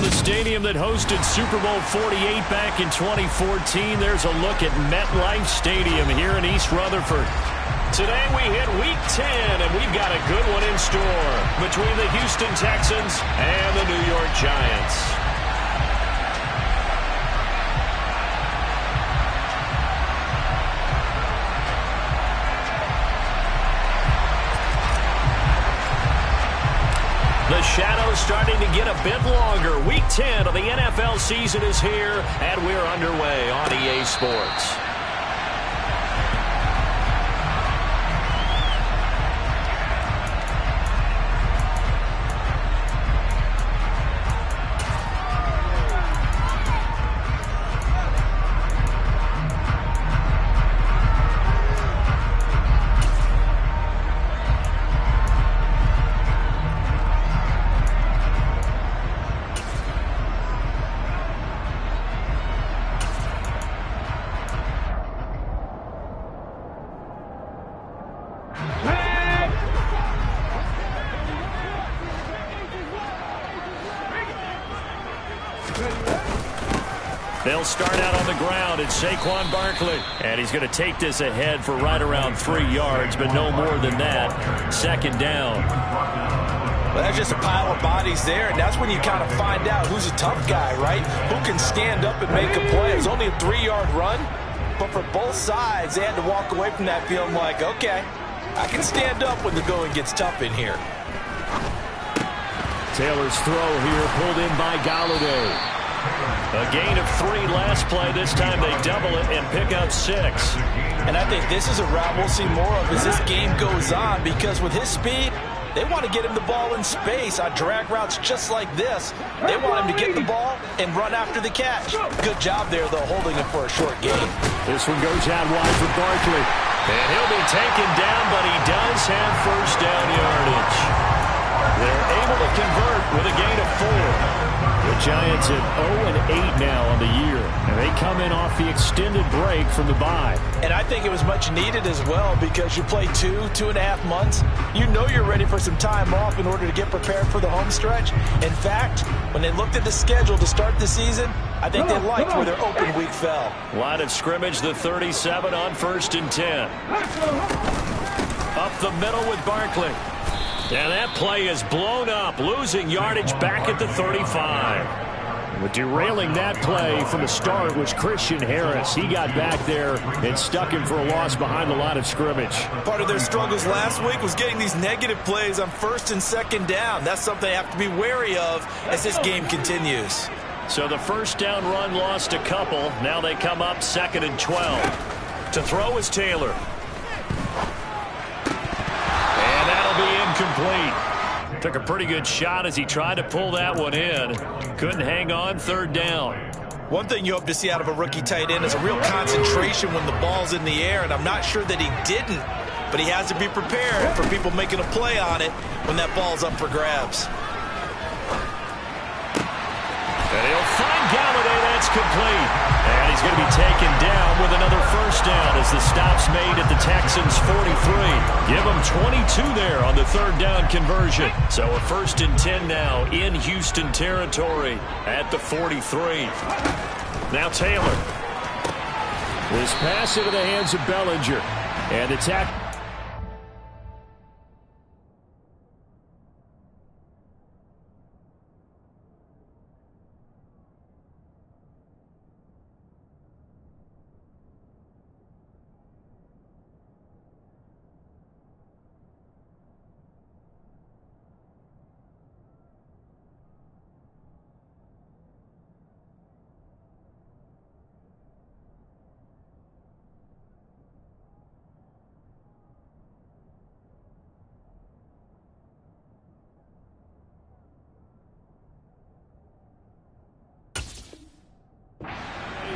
the stadium that hosted Super Bowl 48 back in 2014. There's a look at MetLife Stadium here in East Rutherford. Today we hit Week 10, and we've got a good one in store between the Houston Texans and the New York Giants. The shadow's starting to get a bit longer. Week 10 of the NFL season is here, and we're underway on EA Sports. They'll start out on the ground. It's Saquon Barkley. And he's going to take this ahead for right around 3 yards, but no more than that. Second down. Well, that's just a pile of bodies there, and that's when you kind of find out who's a tough guy, right? Who can stand up and make a play. It was only a 3-yard run, but for both sides, they had to walk away from that feeling like, okay, I can stand up when the going gets tough in here. Taylor's throw here pulled in by Galladay. A gain of 3 last play. This time they double it and pick up 6. And I think this is a route we'll see more of as this game goes on, because with his speed, they want to get him the ball in space on drag routes just like this. They want him to get the ball and run after the catch. Good job there, though, holding him for a short gain. This one goes out wide for Barkley. And he'll be taken down, but he does have first down yardage. They're able to convert with a gain of 4. The Giants at 0-8 now on the year, and they come in off the extended break from the bye. And I think it was much needed as well, because you play 2.5 months. You know you're ready for some time off in order to get prepared for the home stretch. In fact, when they looked at the schedule to start the season, I think they liked where their open week fell. Line of scrimmage, the 37 on 1st and 10. Up the middle with Barkley. And that play is blown up, losing yardage back at the 35. But derailing that play from the start was Christian Harris. He got back there and stuck him for a loss behind the line of scrimmage. Part of their struggles last week was getting these negative plays on 1st and 2nd down. That's something they have to be wary of as this game continues. So the first down run lost a couple. Now they come up 2nd and 12. To throw is Taylor. Incomplete. Took a pretty good shot as he tried to pull that one in. Couldn't hang on. 3rd down. One thing you hope to see out of a rookie tight end is a real concentration when the ball's in the air, and I'm not sure that he didn't, but he has to be prepared for people making a play on it when that ball's up for grabs. And he'll find Galladay. That's complete. And he's going to be taken down with another first down as the stop's made at the Texans' 43. Give them 22 there on the 3rd down conversion. So a 1st and 10 now in Houston territory at the 43. Now Taylor. This pass into the hands of Bellinger. And the tackle.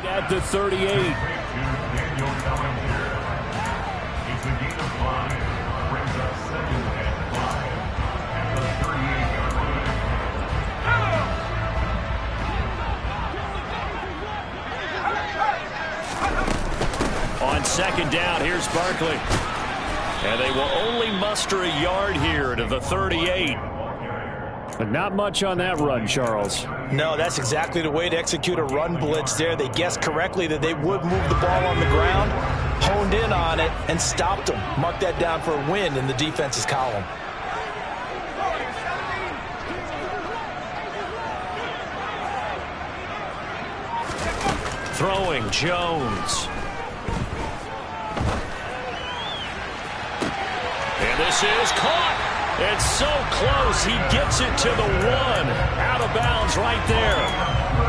At the 38. On 2nd down, here's Barkley. And they will only muster a yard here to the 38. But not much on that run, Charles. No, that's exactly the way to execute a run blitz there. They guessed correctly that they would move the ball on the ground, honed in on it, and stopped them. Mark that down for a win in the defense's column. Throwing Jones. And this is caught. It's so close. He gets it to the 1. Out of bounds right there.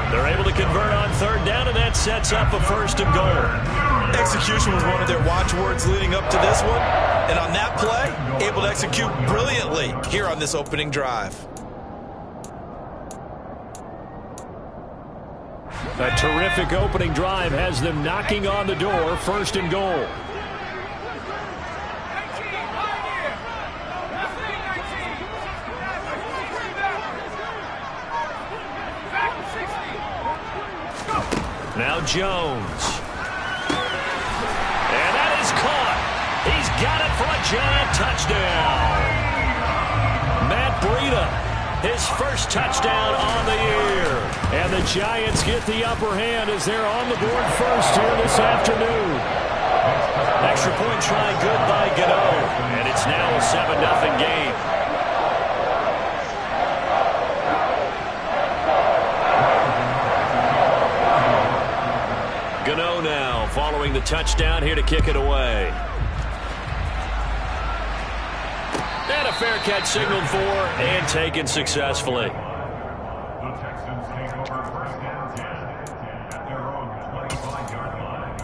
They're able to convert on third down, and that sets up a 1st and goal. Execution was one of their watchwords leading up to this one. And on that play, able to execute brilliantly here on this opening drive. A terrific opening drive has them knocking on the door. 1st and goal. Now Jones. And that is caught. He's got it for a giant touchdown. Matt Breida, his first touchdown on the year. And the Giants get the upper hand as they're on the board first here this afternoon. Extra point try good by Gano. And it's now a 7-0 game. Gano now following the touchdown here to kick it away. And a fair catch signaled for and taken successfully. The Texans take over 1st and 10 at their own 25-yard line.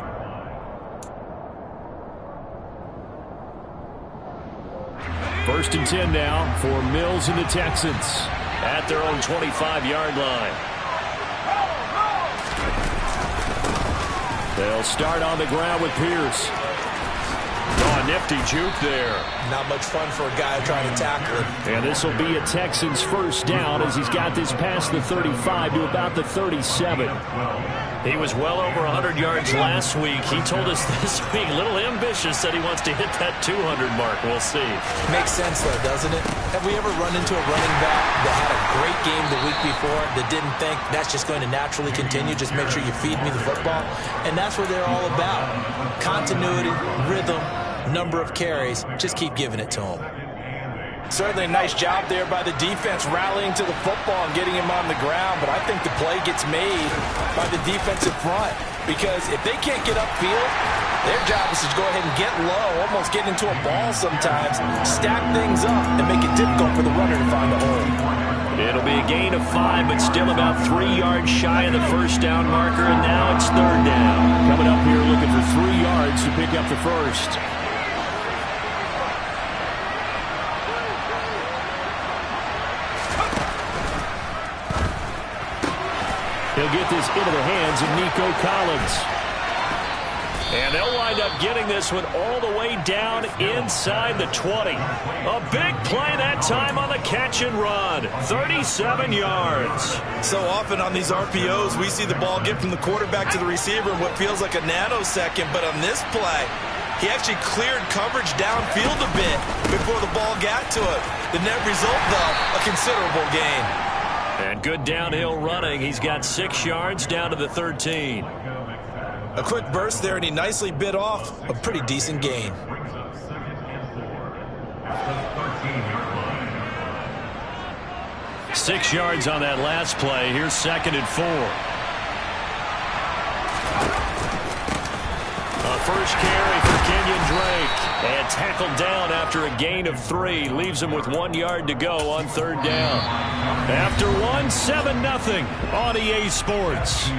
1st and 10 now for Mills and the Texans at their own 25-yard line. They'll start on the ground with Pierce. Oh, a nifty juke there. Not much fun for a guy trying to tackle him. And this will be a Texans 1st down as he's got this past the 35 to about the 37. He was well over 100 yards last week. He told us this week, a little ambitious, that he wants to hit that 200 mark. We'll see. Makes sense, though, doesn't it? Have we ever run into a running back that had a great game the week before that didn't think that's just going to naturally continue? Just make sure you feed me the football. And that's what they're all about. Continuity, rhythm, number of carries. Just keep giving it to him. Certainly a nice job there by the defense rallying to the football and getting him on the ground, but I think the play gets made by the defensive front because if they can't get upfield, their job is to go ahead and get low, almost get into a ball sometimes, stack things up, and make it difficult for the runner to find a hole. It'll be a gain of 5, but still about 3 yards shy of the 1st down marker, and now it's 3rd down. Coming up here looking for 3 yards to pick up the 1st. He'll get this into the hands of Nico Collins. And they'll wind up getting this one all the way down inside the 20. A big play that time on the catch and run. 37 yards. So often on these RPOs, we see the ball get from the quarterback to the receiver in what feels like a nanosecond. But on this play, he actually cleared coverage downfield a bit before the ball got to it. The net result, though, a considerable gain. And good downhill running. He's got 6 yards down to the 13. A quick burst there, and he nicely bit off a pretty decent gain. 6 yards on that last play. Here's 2nd and 4. A first carry for Kenyon Drake. And tackled down after a gain of 3. Leaves him with 1 yard to go on 3rd down. After 1, 7-0 on EA Sports.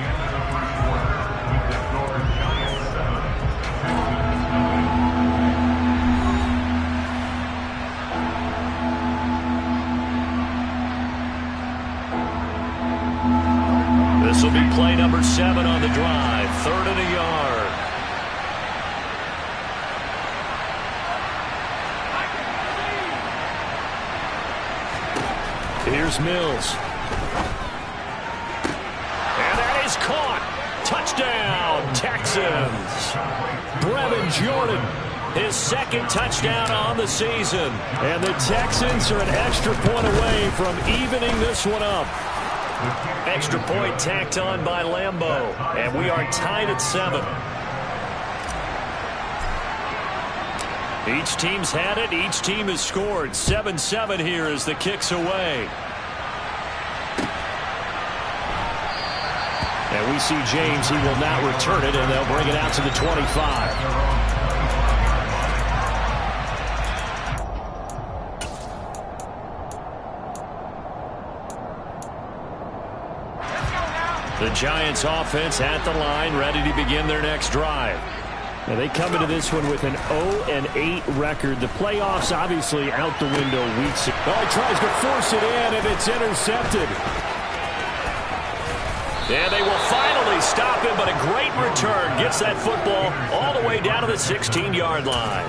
This will be play number 7 on the drive. 3rd and a yard. Here's Mills. And that is caught. Touchdown, Texans. Brevin Jordan his second touchdown on the season. And the Texans are an extra point away from evening this one up. Extra point tacked on by Lambeau. And we are tied at 7. Each team's had it. Each team has scored. 7-7 here as the kick's away. And we see James. He will not return it, and they'll bring it out to the 25. The Giants offense at the line, ready to begin their next drive. Now they come into this one with an 0-8 record. The playoffs obviously out the window weeks ago. Oh, he tries to force it in, and it's intercepted. And they will finally stop him, but a great return. Gets that football all the way down to the 16-yard line.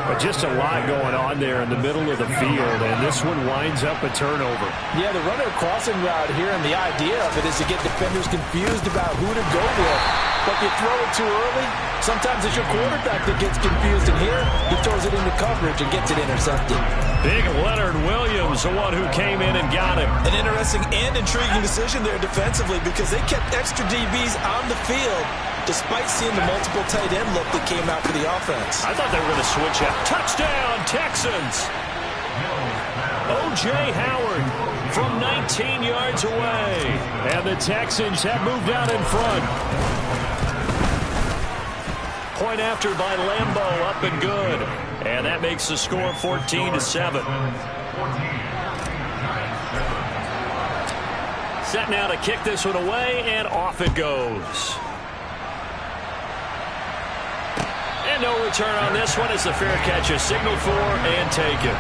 But just a lot going on there in the middle of the field, and this one winds up a turnover. Yeah, the runner crossing route here, and the idea of it is to get defenders confused about who to go with. But if you throw it too early, sometimes it's your quarterback that gets confused, and here he throws it into coverage and gets it intercepted. Big Leonard Williams, the one who came in and got him. An interesting and intriguing decision there defensively because they kept extra DBs on the field despite seeing the multiple tight end look that came out for the offense. I thought they were going to switch out. Touchdown, Texans! O.J. Howard from 19 yards away. And the Texans have moved out in front. Point after by Lambeau, up and good. And that makes the score 14-7. Set now to kick this one away, and off it goes. And no return on this one as the fair catch is signaled for and taken.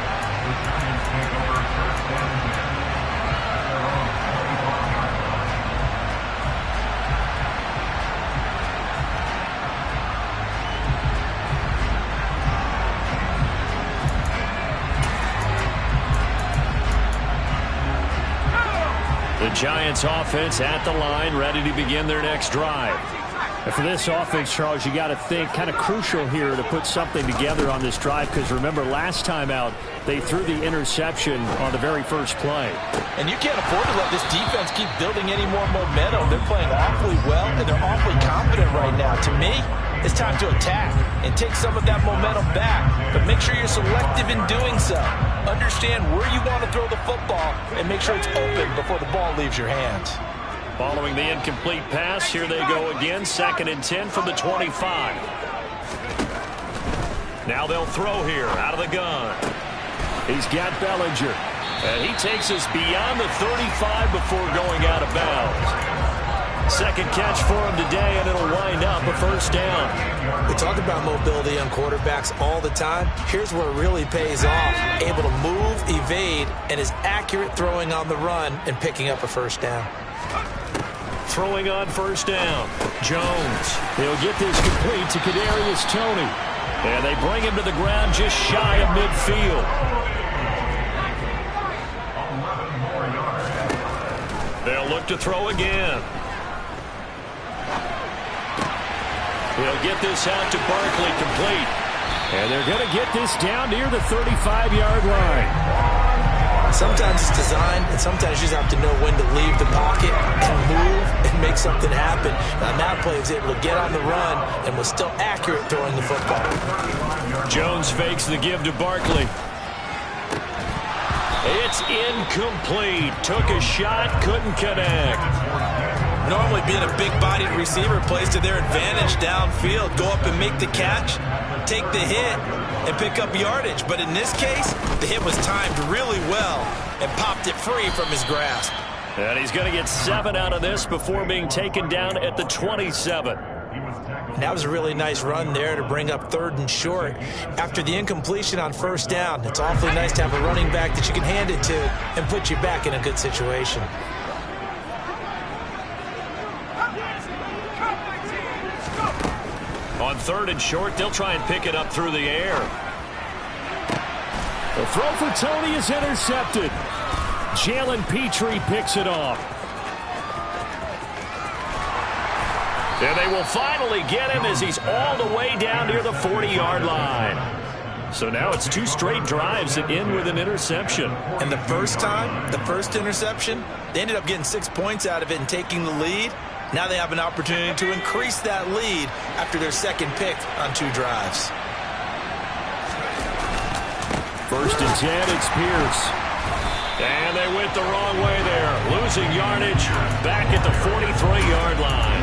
The Giants offense at the line, ready to begin their next drive. And for this offense, Charles, you got to think kind of crucial here to put something together on this drive, because remember last time out they threw the interception on the very first play. And you can't afford to let this defense keep building any more momentum. They're playing awfully well, and they're awfully confident right now. To me, it's time to attack and take some of that momentum back, but make sure you're selective in doing so. Understand where you want to throw the football and make sure it's open before the ball leaves your hands. Following the incomplete pass, here they go again, 2nd and 10 from the 25. Now they'll throw here, out of the gun. He's got Bellinger, and he takes us beyond the 35 before going out of bounds. Second catch for him today, and it'll wind up a first down. We talk about mobility on quarterbacks all the time. Here's where it really pays off. Able to move, evade, and is accurate throwing on the run and picking up a first down. Throwing on first down. Jones. They'll get this complete to Kadarius Toney. And they bring him to the ground just shy of midfield. They'll look to throw again. He'll get this out to Barkley complete. And they're going to get this down near the 35-yard line. Sometimes it's designed, and sometimes you just have to know when to leave the pocket and move and make something happen. Now that play was able to get on the run and was still accurate throwing the football. Jones fakes the give to Barkley. It's incomplete. Took a shot, couldn't connect. Normally being a big-bodied receiver plays to their advantage downfield. Go up and make the catch, take the hit, and pick up yardage. But in this case, the hit was timed really well and popped it free from his grasp. And he's going to get 7 out of this before being taken down at the 27. And that was a really nice run there to bring up 3rd and short. After the incompletion on first down, it's awfully nice to have a running back that you can hand it to and put you back in a good situation. On 3rd and short, they'll try and pick it up through the air. The throw for Toney is intercepted. Jalen Petrie picks it off. And they will finally get him as he's all the way down near the 40-yard line. So now it's 2 straight drives that end with an interception. And the first time, the first interception, they ended up getting 6 points out of it and taking the lead. Now they have an opportunity to increase that lead after their second pick on 2 drives. First and 10, it's Pierce. And they went the wrong way there. Losing yardage back at the 43-yard line.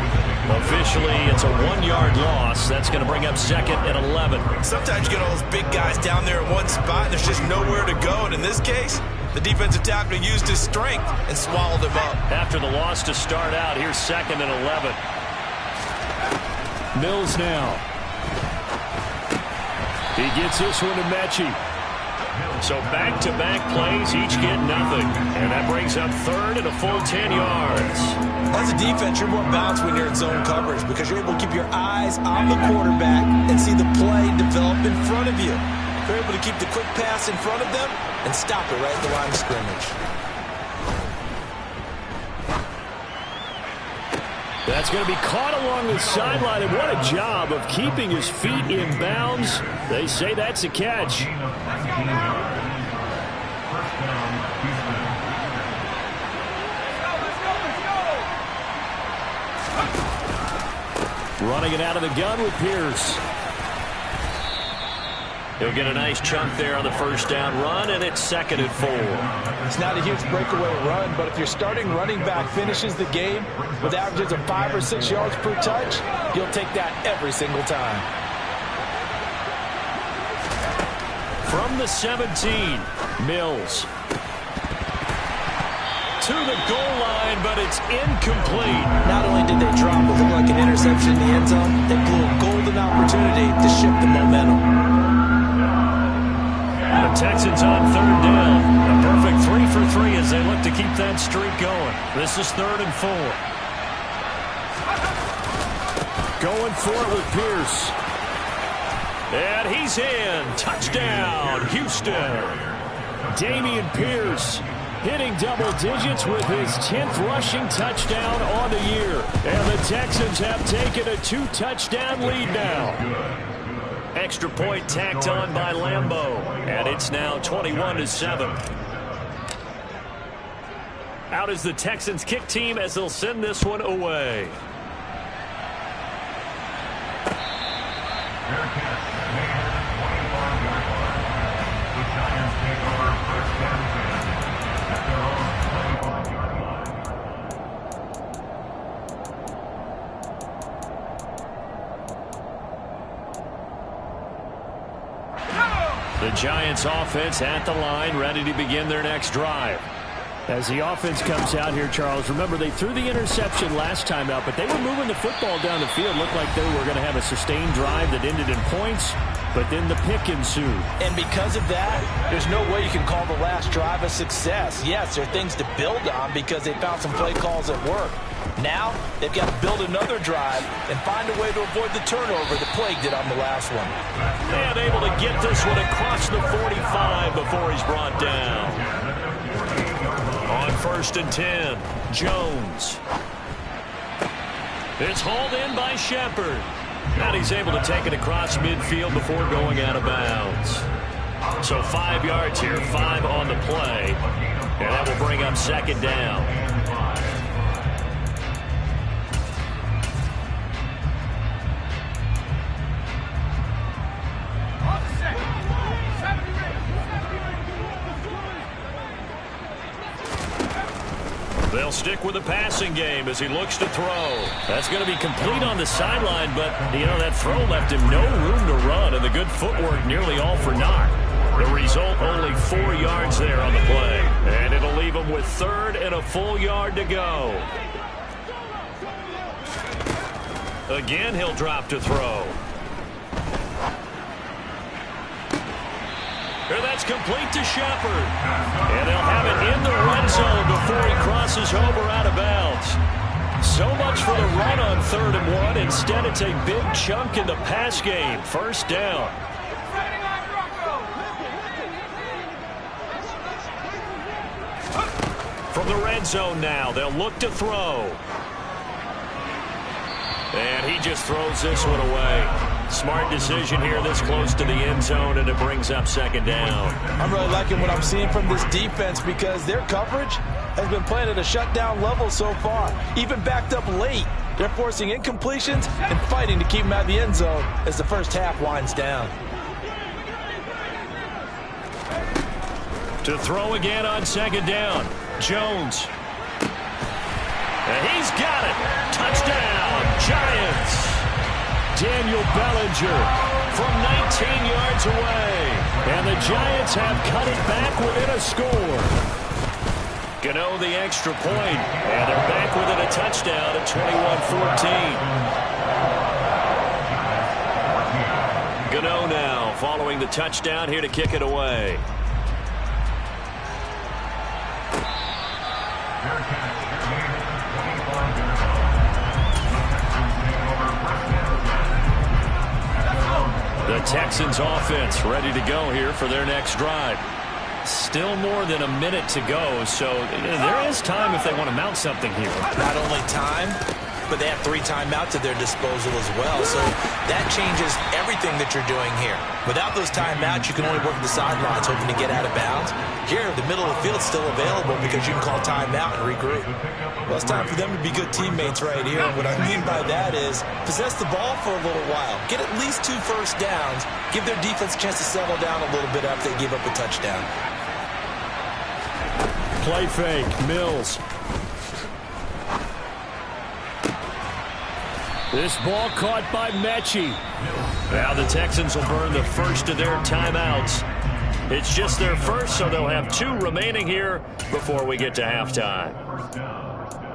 Officially, it's a 1-yard loss. That's going to bring up second and 11. Sometimes you get all those big guys down there in one spot, and there's just nowhere to go. And in this case, the defensive tackle used his strength and swallowed him up. After the loss to start out, here's second and 11. Mills now. He gets this one to Mechie. So back-to-back plays, each get nothing. And that brings up third and a full 10 yards. As a defense, you're more balanced when you're in zone coverage because you're able to keep your eyes on the quarterback and see the play develop in front of you. You're able to keep the quick pass in front of them and stop it right at the line of scrimmage. That's going to be caught along the sideline, and what a job of keeping his feet in bounds. They say that's a catch. Running it out of the gun with Pierce. He'll get a nice chunk there on the first down run, and it's second and 4. It's not a huge breakaway run, but if your starting running back finishes the game with averages of 5 or 6 yards per touch, you'll take that every single time. From the 17, Mills. To the goal line, but it's incomplete. Not only did they drop what looked like an interception in the end zone, they blew a golden opportunity to shift the momentum. The Texans on third down. A perfect 3 for 3 as they look to keep that streak going. This is third and 4. Going for it with Pierce. And he's in. Touchdown, Houston. Dameon Pierce hitting double digits with his 10th rushing touchdown on the year. And the Texans have taken a 2-touchdown lead now. Extra point tacked on by Lambeau. And it's now 21-7. Out is the Texans kick team as they'll send this one away. Their catch made at the 21-yard line. The Giants take over first down 10 at their own 21-yard line. The Giants offense at the line, ready to begin their next drive. As the offense comes out here, Charles, remember they threw the interception last time out, but they were moving the football down the field. Looked like they were going to have a sustained drive that ended in points, but then the pick ensued. And because of that, there's no way you can call the last drive a success. Yes, there are things to build on because they found some play calls at work. Now, they've got to build another drive and find a way to avoid the turnover that plagued it on the last one. And able to get this one across the 45 before he's brought down. On first and 10, Jones. It's hauled in by Shepard. And he's able to take it across midfield before going out of bounds. So 5 yards here, 5 on the play. And that will bring up second down. They'll stick with the passing game as he looks to throw. That's going to be complete on the sideline, but, you know, that throw left him no room to run, and the good footwork nearly all for naught. The result, only 4 yards there on the play. And it'll leave him with third and a full yard to go. Again, he'll drop to throw. And that's complete to Shepard. And they'll have it in the red zone before he crosses over out of bounds. So much for the run on 3rd and 1. Instead, it's a big chunk in the pass game. First down. From the red zone now, they'll look to throw. And he just throws this one away. Smart decision here this close to the end zone, and it brings up second down. I'm really liking what I'm seeing from this defense because their coverage has been playing at a shutdown level so far. Even backed up late, they're forcing incompletions and fighting to keep them out of the end zone as the first half winds down. To throw again on second down, Jones. And he's got it. Touchdown, Giants. Daniel Bellinger from 19 yards away. And the Giants have cut it back within a score. Gano the extra point, and they're back within a touchdown at 21-14. Gano now following the touchdown here to kick it away. The Texans offense ready to go here for their next drive. Still more than a minute to go, so there is time if they want to mount something here. Not only time, but they have 3 timeouts at their disposal as well, so that changes everything that you're doing here. Without those timeouts, you can only work the sidelines hoping to get out of bounds. Here, the middle of the field is still available because you can call timeout and regroup. Well, it's time for them to be good teammates right here. And what I mean by that is possess the ball for a little while. Get at least 2 first downs. Give their defense a chance to settle down a little bit after they give up a touchdown. Play fake, Mills. This ball caught by Mechie. Now the Texans will burn the first of their timeouts. It's just their first, so they'll have 2 remaining here before we get to halftime.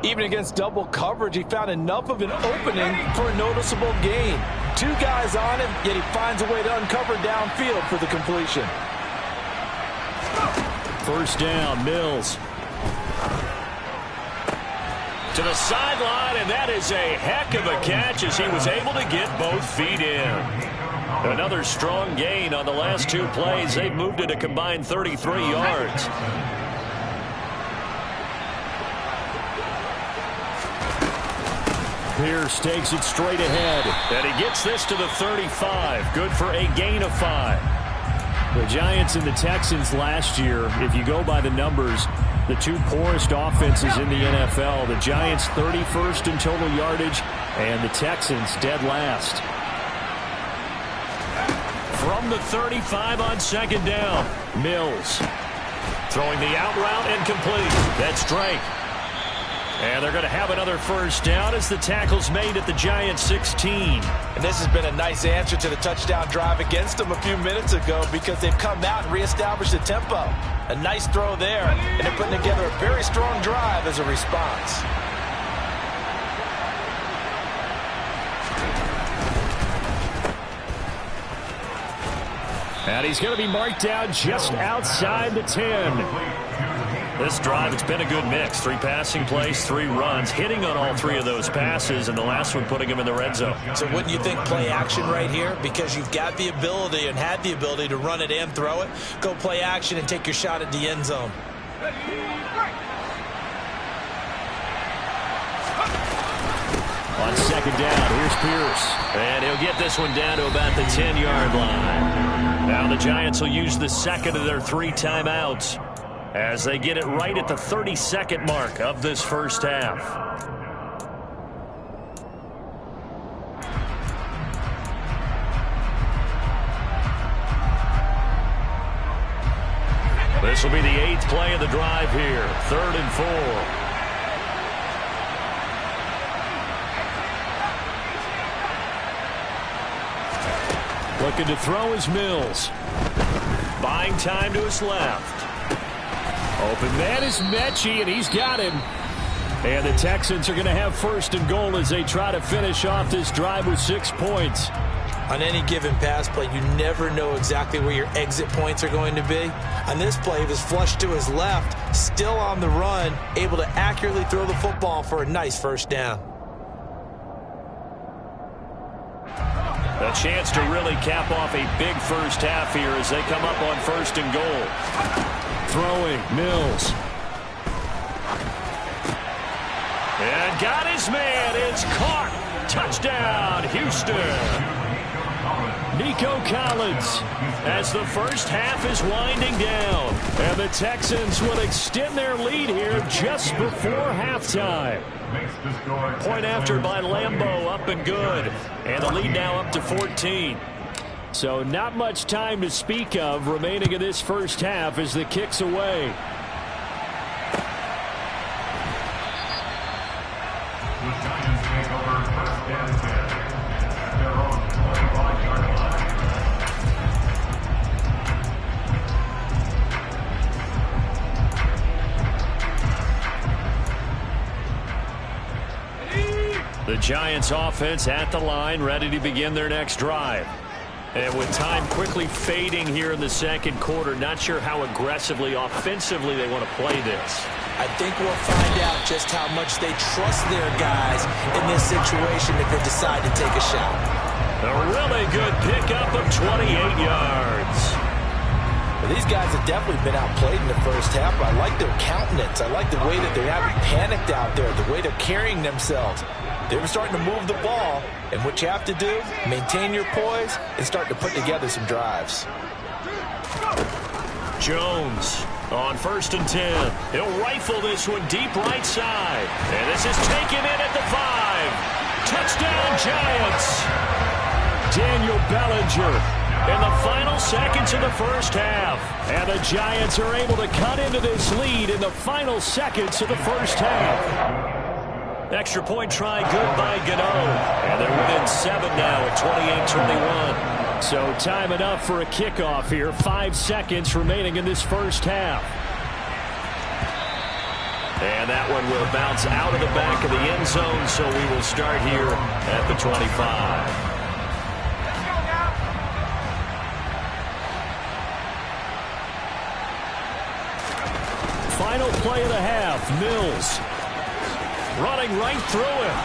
Even against double coverage, he found enough of an opening for a noticeable gain. 2 guys on him, yet he finds a way to uncover downfield for the completion. First down, Mills. To the sideline, and that is a heck of a catch as he was able to get both feet in. Another strong gain on the last 2 plays. They've moved it a combined 33 yards. Pierce takes it straight ahead, and he gets this to the 35. Good for a gain of 5. The Giants and the Texans last year, if you go by the numbers, the 2 poorest offenses in the NFL. The Giants 31st in total yardage, and the Texans dead last. From the 35 on second down, Mills. Throwing the out route and complete. That's Drake. And they're going to have another first down as the tackle's made at the Giants 16. And this has been a nice answer to the touchdown drive against them a few minutes ago because they've come out and reestablished the tempo. A nice throw there, and they're putting together a very strong drive as a response. And he's going to be marked down just outside the 10. This drive, it's been a good mix. 3 passing plays, 3 runs, hitting on all 3 of those passes, and the last one putting him in the red zone. So wouldn't you think play action right here? Because you've got the ability and had the ability to run it and throw it. Go play action and take your shot at the end zone. On second down, here's Pierce. And he'll get this one down to about the 10-yard line. Now the Giants will use the second of their 3 timeouts as they get it right at the 32nd mark of this first half. This will be the 8th play of the drive here. 3rd and 4. Looking to throw is Mills. Buying time to his left. Open man is Mechie, and he's got him. And the Texans are going to have 1st and goal as they try to finish off this drive with 6 points. On any given pass play, you never know exactly where your exit points are going to be. On this play, he was flushed to his left, still on the run, able to accurately throw the football for a nice first down. A chance to really cap off a big first half here as they come up on 1st and goal. Throwing, Mills. And got his man. It's caught Touchdown, Houston. Nico Collins as the first half is winding down. And the Texans will extend their lead here just before halftime. Point after by Lambeau, up and good. And the lead now up to 14. So not much time to speak of remaining in this first half as the kick's away. The Giants take over first and 10 at their own 25-yard line. The Giants offense at the line, ready to begin their next drive. And with time quickly fading here in the second quarter, not sure how aggressively, offensively they want to play this. I think we'll find out just how much they trust their guys in this situation if they decide to take a shot. A really good pickup of 28 yards. Well, these guys have definitely been outplayed in the first half. I like their countenance. I like the way that they haven't panicked out there, the way they're carrying themselves. They were starting to move the ball, and what you have to do, maintain your poise and start to put together some drives. Jones on 1st and 10. He'll rifle this one deep right side. And this is taken in at the 5. Touchdown, Giants. Daniel Bellinger in the final seconds of the first half. And the Giants are able to cut into this lead in the final seconds of the first half. Extra point try good by Gano. And they're within 7 now at 28-21. So time enough for a kickoff here. 5 seconds remaining in this first half. And that one will bounce out of the back of the end zone, so we will start here at the 25. Final play of the half, Mills. Running right through him.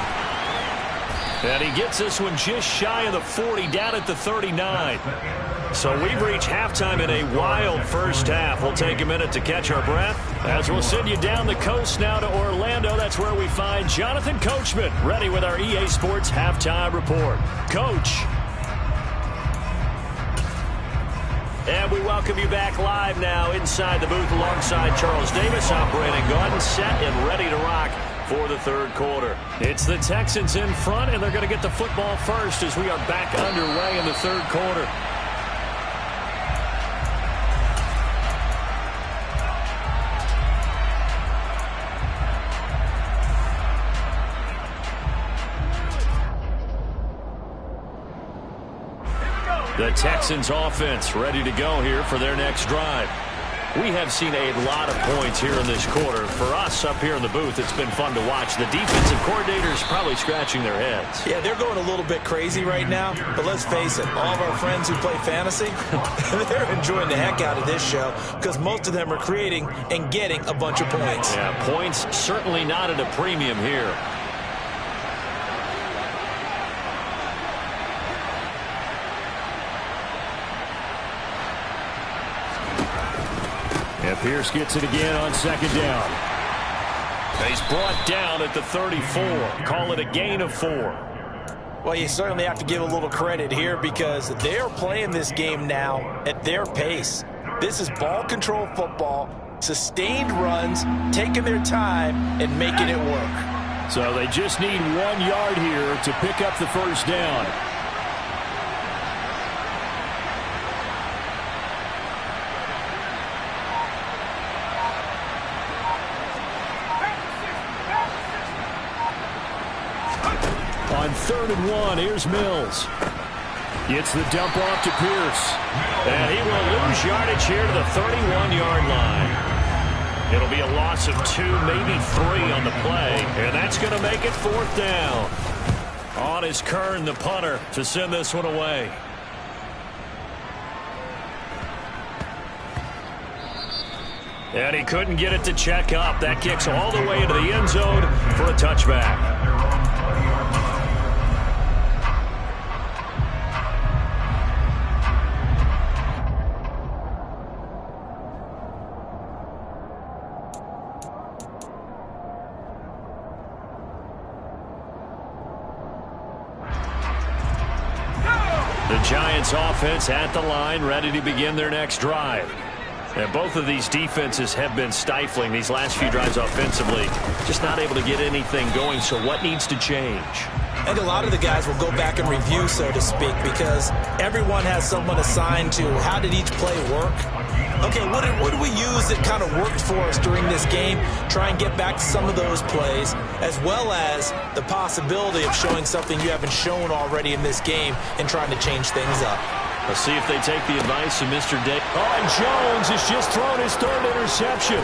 And he gets this one just shy of the 40, down at the 39. So we've reached halftime in a wild first half. We'll take a minute to catch our breath as we'll send you down the coast now to Orlando. That's where we find Jonathan Coachman ready with our EA Sports Halftime Report. Coach. And we welcome you back live now inside the booth alongside Charles Davis. I'm Brandon Gordon, set and ready to rock for the third quarter. It's the Texans in front, and they're going to get the football first as we are back underway in the third quarter. The Texans offense ready to go here for their next drive. We have seen a lot of points here in this quarter. For us up here in the booth, it's been fun to watch. The defensive coordinators probably scratching their heads. Yeah, they're going a little bit crazy right now, but let's face it, all of our friends who play fantasy, they're enjoying the heck out of this show because most of them are creating and getting a bunch of points. Yeah, points certainly not at a premium here. And Pierce gets it again on second down. He's brought down at the 34. Call it a gain of 4. Well, you certainly have to give a little credit here because they are playing this game now at their pace. This is ball control football, sustained runs, taking their time and making it work. So they just need 1 yard here to pick up the first down. On 3rd and 1, here's Mills. Gets the dump off to Pierce. And he will lose yardage here to the 31-yard line. It'll be a loss of 2, maybe 3 on the play. And that's going to make it 4th down. On is Kern, the punter, to send this one away. And he couldn't get it to check up. That kicks all the way into the end zone for a touchback. The Giants offense at the line, ready to begin their next drive. And both of these defenses have been stifling these last few drives offensively. Just not able to get anything going, so what needs to change? I think a lot of the guys will go back and review, so to speak, because everyone has someone assigned to how did each play work. Okay, what did we use that kind of worked for us during this game? Try and get back to some of those plays, as well as the possibility of showing something you haven't shown already in this game and trying to change things up. Let's see if they take the advice of Mr. Day. Oh, and Jones has just thrown his third interception.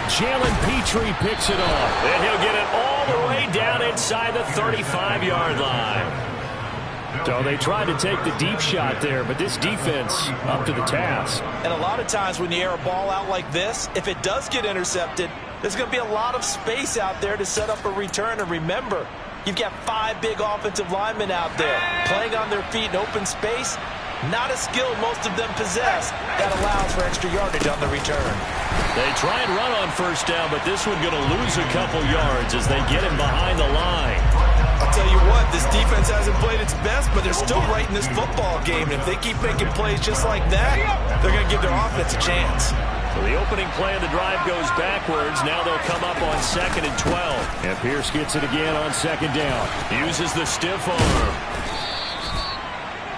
Jalen Petrie picks it off, and he'll get it all the way down inside the 35-yard line. So they tried to take the deep shot there, but this defense up to the task. And a lot of times when you air a ball out like this, if it does get intercepted, there's going to be a lot of space out there to set up a return. And remember, you've got 5 big offensive linemen out there playing on their feet in open space. Not a skill most of them possess. That allows for extra yardage on the return. They try and run on first down, but this one going to lose a couple yards as they get him behind the line. I'll tell you what, this defense hasn't played its best, but they're still right in this football game. And if they keep making plays just like that, they're going to give their offense a chance. So the opening play of the drive goes backwards. Now they'll come up on 2nd and 12. And Pierce gets it again on 2nd down. Uses the stiff arm.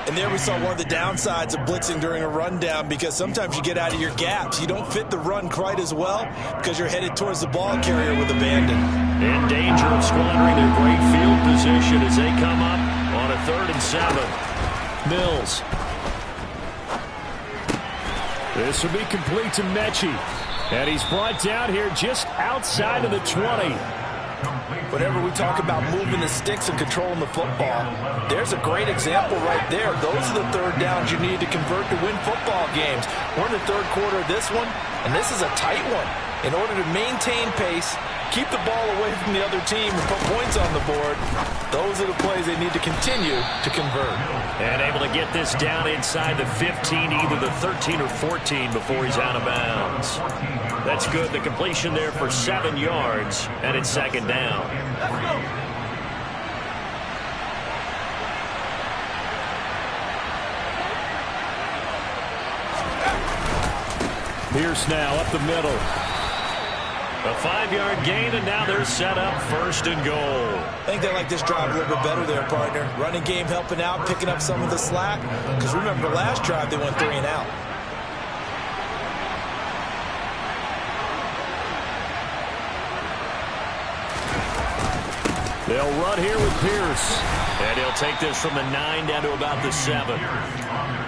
And there we saw one of the downsides of blitzing during a rundown, because sometimes you get out of your gaps. You don't fit the run quite as well because you're headed towards the ball carrier with abandon. In danger of squandering their great field position as they come up on a 3rd and 7. Mills. This will be complete to Mechie. And he's brought down here just outside of the 20. Whenever we talk about moving the sticks and controlling the football, there's a great example right there. Those are the 3rd downs you need to convert to win football games. We're in the 3rd quarter of this one, and this is a tight one. In order to maintain pace, keep the ball away from the other team and put points on the board, those are the plays they need to continue to convert. And able to get this down inside the 15, either the 13 or 14 before he's out of bounds. That's good. The completion there for 7 yards, and it's 2nd down. Pierce now up the middle. A 5-yard gain, and now they're set up 1st and goal. I think they like this drive a little bit better there, partner. Running game helping out, picking up some of the slack. Because remember, last drive they went 3 and out. They'll run here with Pierce. And he'll take this from the 9 down to about the 7.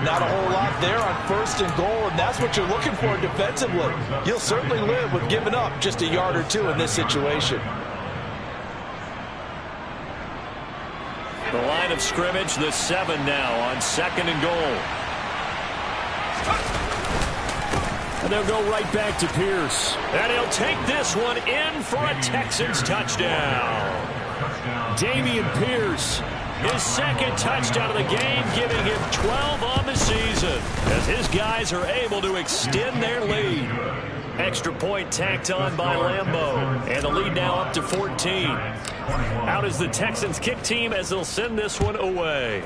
Not a whole lot there on 1st and goal, and that's what you're looking for defensively. You'll certainly live with giving up just a yard or 2 in this situation. The line of scrimmage, the 7 now on 2nd and goal. And they'll go right back to Pierce. And he'll take this one in for a Texans touchdown. Dameon Pierce, his 2nd touchdown of the game, giving him 12 on the season as his guys are able to extend their lead. Extra point tacked on by Lambeau, and the lead now up to 14. Out is the Texans kick team as they'll send this one away.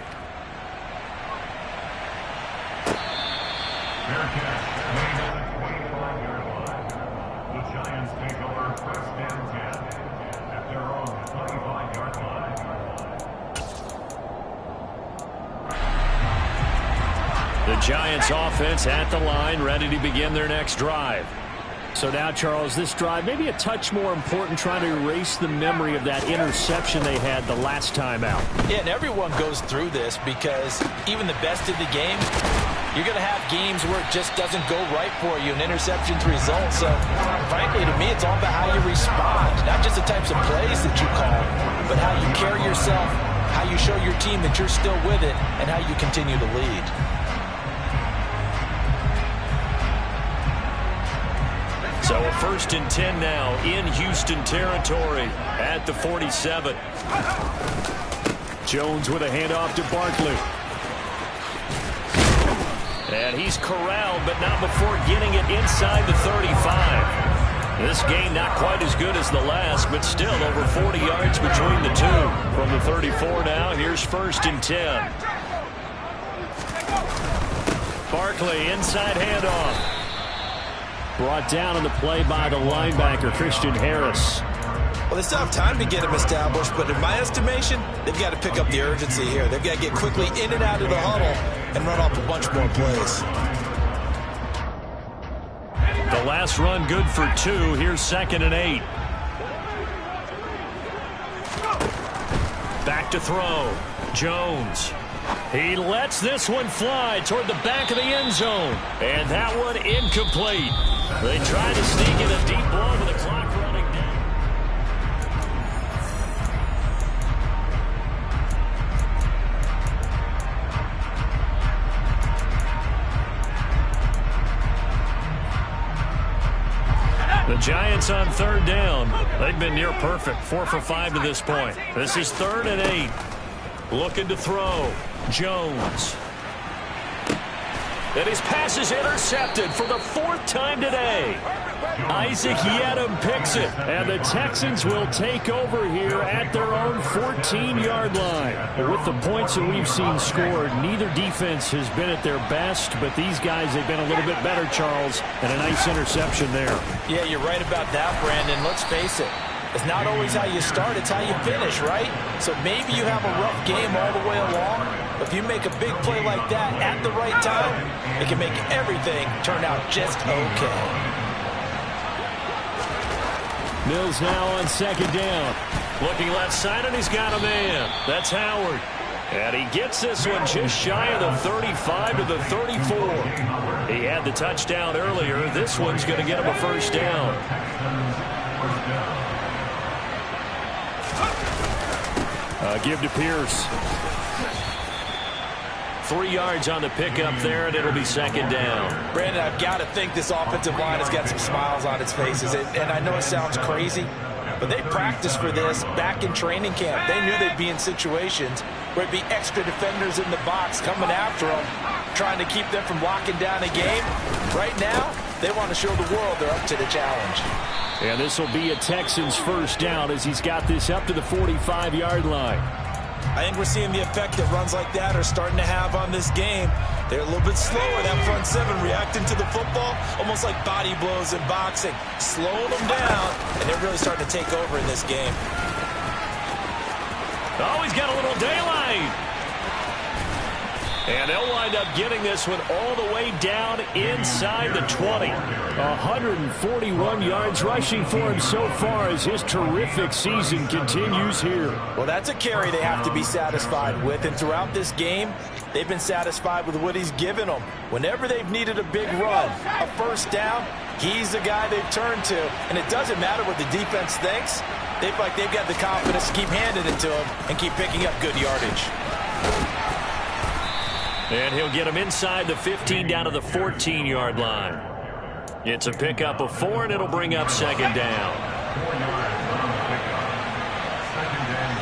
The Giants take over 1st and 10 at their own 25-yard line. The Giants offense at the line, ready to begin their next drive. So now, Charles, this drive maybe a touch more important, trying to erase the memory of that interception they had the last time out. Yeah, and everyone goes through this because even the best in the game, you're going to have games where it just doesn't go right for you, and interceptions result. So, frankly, to me, it's all about how you respond, not just the types of plays that you call, but how you carry yourself, how you show your team that you're still with it, and how you continue to lead. So a 1st and 10 now in Houston territory at the 47. Jones with a handoff to Barkley. And he's corralled, but not before getting it inside the 35. This game not quite as good as the last, but still over 40 yards between the two. From the 34 now, here's 1st and 10. Barkley, inside handoff. Brought down on the play by the linebacker, Christian Harris. Well, they still have time to get him established, but in my estimation, they've got to pick up the urgency here. They've got to get quickly in and out of the huddle and run off a bunch more plays. The last run good for 2. Here's 2nd and 8. Back to throw. Jones. He lets this one fly toward the back of the end zone. And that one incomplete. They tried to sneak in a deep ball with the clock running down. The Giants on 3rd down. They've been near perfect. 4 for 5 to this point. This is 3rd and 8. Looking to throw. Jones. And his pass is intercepted for the 4th time today. Isaac Yedem picks it. And the Texans will take over here at their own 14-yard line. With the points that we've seen scored, neither defense has been at their best, but these guys have been a little bit better, Charles, and a nice interception there. Yeah, you're right about that, Brandon. Let's face it. It's not always how you start, it's how you finish, right? So maybe you have a rough game all the way along, but if you make a big play like that at the right time, it can make everything turn out just okay. Mills now on 2nd down. Looking left side, and he's got a man. That's Howard. And he gets this one just shy of the 35 to the 34. He had the touchdown earlier. This one's going to get him a 1st down. Give to Pierce. 3 yards on the pickup there, and it'll be 2nd down. Brandon, I've got to think this offensive line has got some smiles on its faces. And I know it sounds crazy, but they practiced for this back in training camp. They knew they'd be in situations where it'd be extra defenders in the box coming after them, trying to keep them from locking down a game. Right now, they want to show the world they're up to the challenge. And this will be a Texans 1st down as he's got this up to the 45-yard line. I think we're seeing the effect that runs like that are starting to have on this game. They're a little bit slower, that front 7 reacting to the football, almost like body blows in boxing, slowing them down, and they're really starting to take over in this game. Oh, he's got a little daylight. And they'll wind up getting this one all the way down inside the 20. 141 yards rushing for him so far as his terrific season continues here. Well, that's a carry they have to be satisfied with. And throughout this game, they've been satisfied with what he's given them. Whenever they've needed a big run, a 1st down, he's the guy they've turned to. And it doesn't matter what the defense thinks. They feel like they've got the confidence to keep handing it to him and keep picking up good yardage. And he'll get him inside the 15 down to the 14-yard line. It's a pickup of 4, and it'll bring up 2nd down. 4 yards on the pickup. 2nd and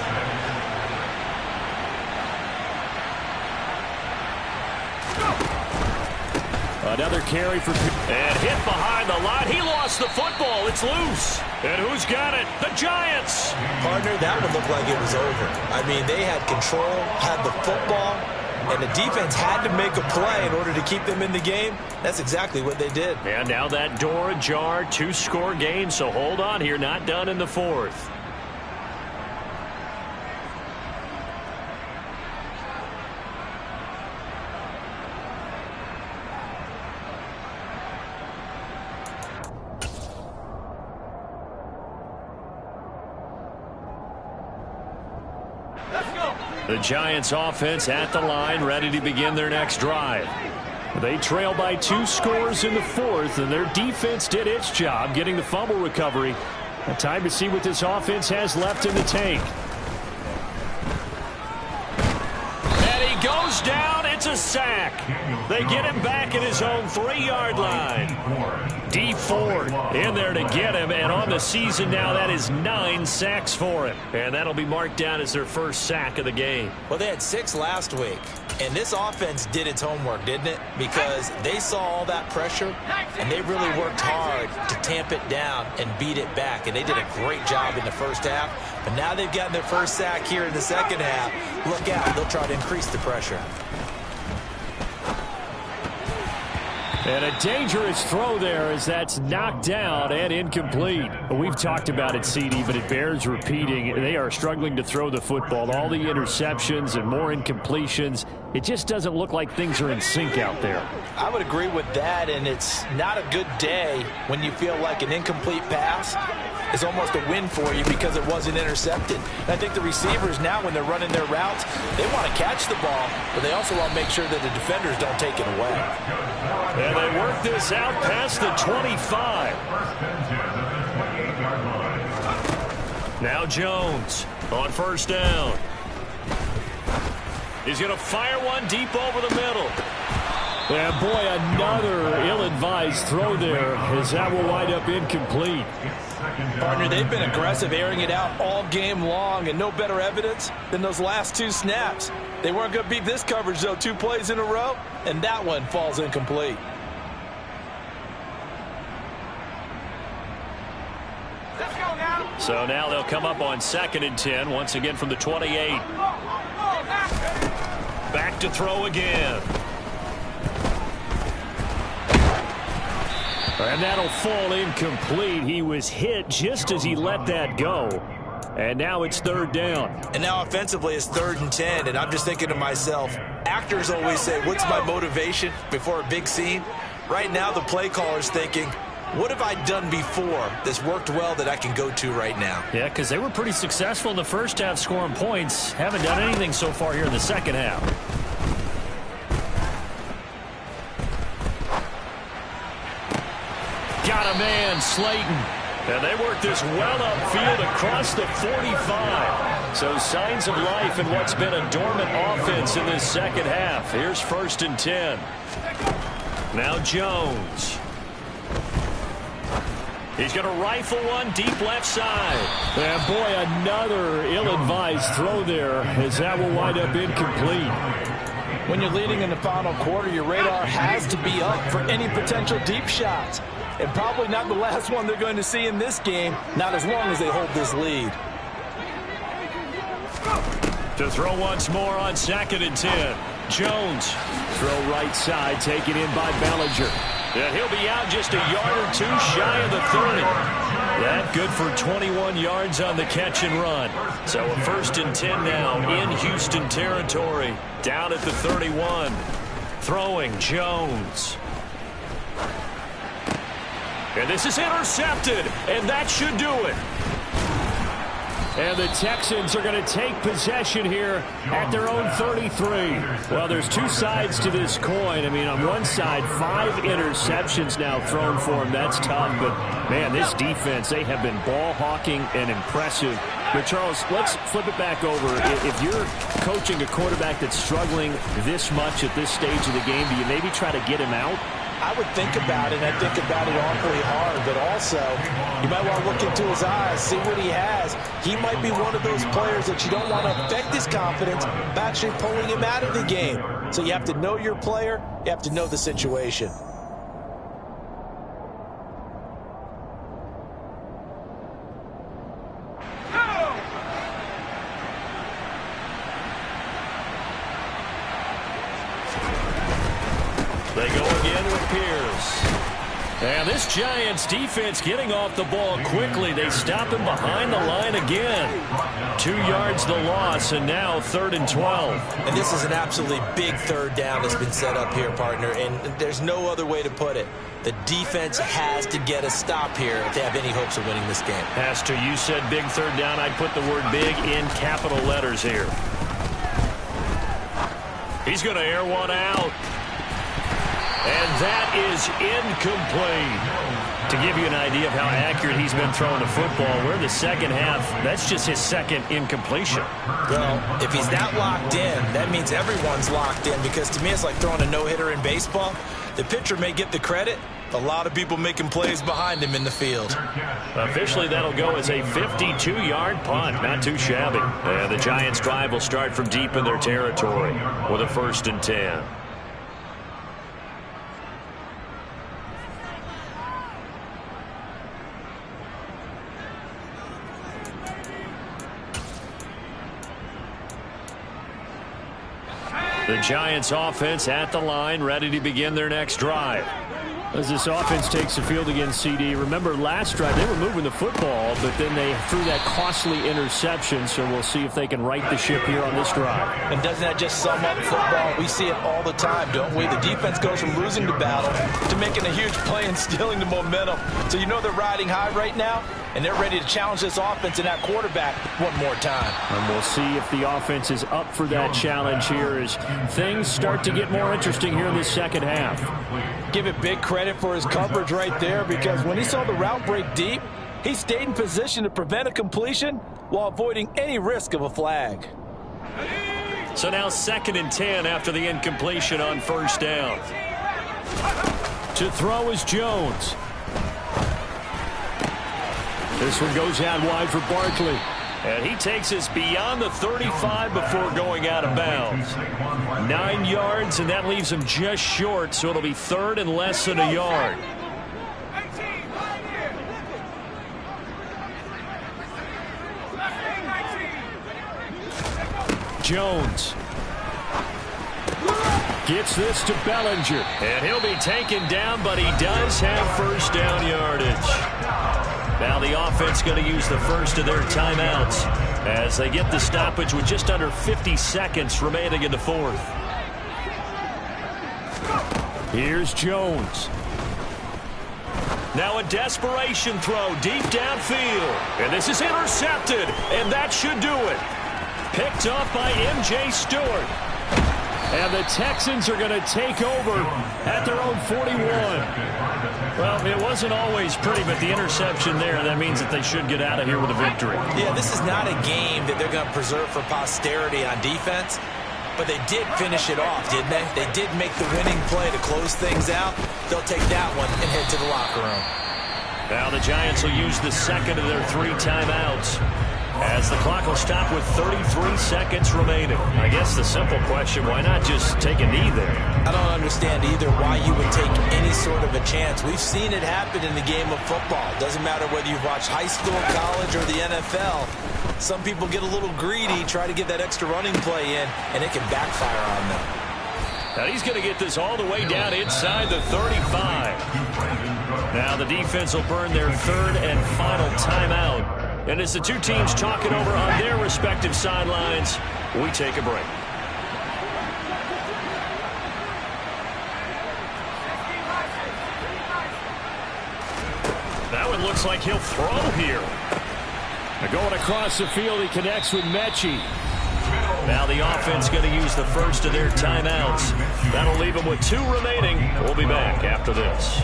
7. Another carry for... And hit behind the line. He lost the football. It's loose. And who's got it? The Giants. Partner, that one looked like it was over. I mean, they had control, had the football, and the defense had to make a play in order to keep them in the game. That's exactly what they did. And now that door ajar, 2-score game, so hold on here, not done in the 4th. The Giants offense at the line, ready to begin their next drive. They trail by 2 scores in the 4th, and their defense did its job getting the fumble recovery. A time to see what this offense has left in the tank. And he goes down. It's a sack. They get him back at his own 3-yard line. D Ford in there to get him, and on the season now, that is 9 sacks for him. And that'll be marked down as their 1st sack of the game. Well, they had 6 last week, and this offense did its homework, didn't it? Because they saw all that pressure, and they really worked hard to tamp it down and beat it back, and they did a great job in the 1st half. But now they've gotten their 1st sack here in the 2nd half. Look out, they'll try to increase the pressure. And a dangerous throw there as that's knocked down and incomplete. We've talked about it, CD, but it bears repeating. They are struggling to throw the football. All the interceptions and more incompletions. It just doesn't look like things are in sync out there. I would agree with that, and it's not a good day when you feel like an incomplete pass is almost a win for you because it wasn't intercepted. And I think the receivers now, when they're running their routes, they want to catch the ball, but they also want to make sure that the defenders don't take it away. And they work this out past the 25. Now Jones on first down. He's going to fire one deep over the middle. And boy, another ill-advised throw there as that will wind up incomplete. Partner, they've been aggressive, airing it out all game long, and no better evidence than those last two snaps. They weren't going to beat this coverage, though, 2 plays in a row, and that one falls incomplete. So now they'll come up on 2nd and 10, once again from the 28. Back to throw again. And that'll fall incomplete. He was hit just as he let that go. And now it's 3rd down. And now offensively it's 3rd and 10. And I'm just thinking to myself, actors always say, what's my motivation before a big scene? Right now the play caller's thinking, what have I done before that's worked well that I can go to right now? Yeah, because they were pretty successful in the first half scoring points. Haven't done anything so far here in the second half. Got a man, Slayton. And they work this well upfield across the 45. So signs of life in what's been a dormant offense in this second half. Here's 1st and 10. Now Jones. He's going to rifle one deep left side. And boy, another ill-advised throw there as that will wind up incomplete. When you're leading in the final quarter, your radar has to be up for any potential deep shots. And probably not the last one they're going to see in this game, not as long as they hold this lead. To throw once more on 2nd and 10. Jones. Throw right side, taken in by Bellinger. And he'll be out just a yard or 2 shy of the 30. That good for 21 yards on the catch and run. So a 1st and 10 now in Houston territory. Down at the 31. Throwing Jones. And this is intercepted, and that should do it. And the Texans are going to take possession here at their own 33. Well, there's 2 sides to this coin. I mean, on one side, 5 interceptions now thrown for him. That's tough, but, man, this defense, they have been ball hawking and impressive. But, Charles, let's flip it back over. If you're coaching a quarterback that's struggling this much at this stage of the game, do you maybe try to get him out? I would think about it, and I think about it awfully hard, but also you might want to look into his eyes, see what he has. He might be one of those players that you don't want to affect his confidence by actually pulling him out of the game. So you have to know your player, you have to know the situation. They go again with Pierce. And this Giants defense getting off the ball quickly. They stop him behind the line again. 2 yards the loss, and now 3rd and 12. And this is an absolutely big 3rd down that's been set up here, partner, and there's no other way to put it. The defense has to get a stop here if they have any hopes of winning this game. Has to. You said big 3rd down. I'd put the word big in capital letters here. He's going to air one out. And that is incomplete. To give you an idea of how accurate he's been throwing the football, we're in the second half. That's just his 2nd incompletion. Well, if he's that locked in, that means everyone's locked in, because to me it's like throwing a no-hitter in baseball. The pitcher may get the credit. A lot of people making plays behind him in the field. Officially, that'll go as a 52-yard punt. Not too shabby. And the Giants' drive will start from deep in their territory with a 1st and 10. The Giants offense at the line, ready to begin their next drive. As this offense takes the field against CD, remember last drive they were moving the football, but then they threw that costly interception, so we'll see if they can right the ship here on this drive. And doesn't that just sum up football? We see it all the time, don't we? The defense goes from losing the battle to making a huge play and stealing the momentum. So you know they're riding high right now, and they're ready to challenge this offense and that quarterback one more time. And we'll see if the offense is up for that challenge here as things start to get more interesting here in the second half. Give it big credit for his coverage right there, because when he saw the route break deep, he stayed in position to prevent a completion while avoiding any risk of a flag. So now 2nd and 10 after the incompletion on first down. To throw is Jones. This one goes out wide for Barkley. And he takes us beyond the 35 before going out of bounds. 9 yards, and that leaves him just short, so it'll be 3rd and less than a yard. Jones gets this to Bellinger. And he'll be taken down, but he does have first down yardage. Now the offense going to use the first of their timeouts as they get the stoppage with just under 50 seconds remaining in the 4th. Here's Jones. Now a desperation throw deep downfield. And this is intercepted, and that should do it. Picked up by M.J. Stewart. And the Texans are going to take over at their own 41. Well, it wasn't always pretty, but the interception there, that means that they should get out of here with a victory. Yeah, this is not a game that they're going to preserve for posterity on defense, but they did finish it off, didn't they? They did make the winning play to close things out. They'll take that one and head to the locker room. Now the Giants will use the 2nd of their 3 timeouts as the clock will stop with 33 seconds remaining. I guess the simple question, why not just take a knee there? I don't understand either why you would take any sort of a chance. We've seen it happen in the game of football. Doesn't matter whether you've watched high school, college, or the NFL. Some people get a little greedy, try to get that extra running play in, and it can backfire on them. Now he's going to get this all the way down inside the 35. Now the defense will burn their 3rd and final timeout. And as the two teams talk it over on their respective sidelines, we take a break. That one looks like he'll throw here. Going across the field, he connects with Mechie. Now the offense going to use the first of their timeouts. That'll leave them with 2 remaining. We'll be back after this.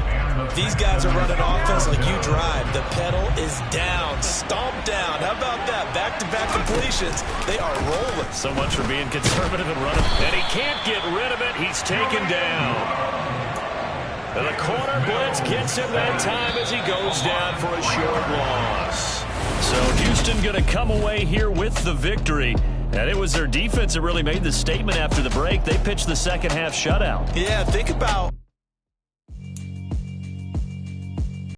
These guys are running offense like you drive. The pedal is down, stomped down. How about that? Back-to-back completions. They are rolling. So much for being conservative and running. And he can't get rid of it. He's taken down. And the corner blitz gets him that time as he goes down for a short loss. So Houston going to come away here with the victory. And it was their defense that really made the statement after the break. They pitched the second half shutout. Yeah, think about